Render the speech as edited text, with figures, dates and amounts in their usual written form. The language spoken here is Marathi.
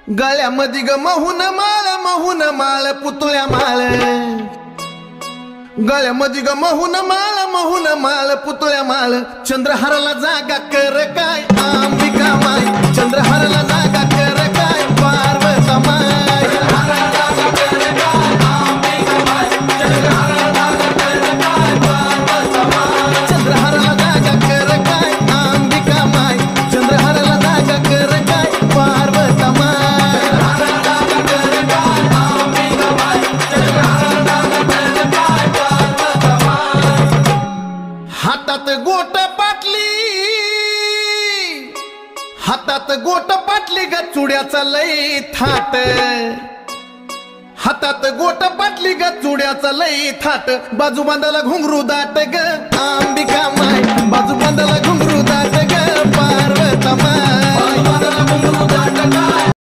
गळ्यामध्ये ग महून माळ पुतळ्या माळ, गळ्यामध्ये ग महून माळ पुतळ्या माळ, चंद्रहाराला जागा कर काय अंबिका माय, चंद्रहाराला जागा कर काय पार्वता माय, चंद्रहाराला जागा कर काय अंबिका माय, चंद्रहाराला जागा कर काय पार्वता माय. हातात गोट पाटली, हातात गोट पाटली ग चुड्याचा लई थाट, हातात गोट पाटली ग चुड्याचा लई थाट, बाजू बांधाला घुंगरू दाट ग अंबिका माय, बाजू बांधाला घुंगरू दाट ग पार्वता माय.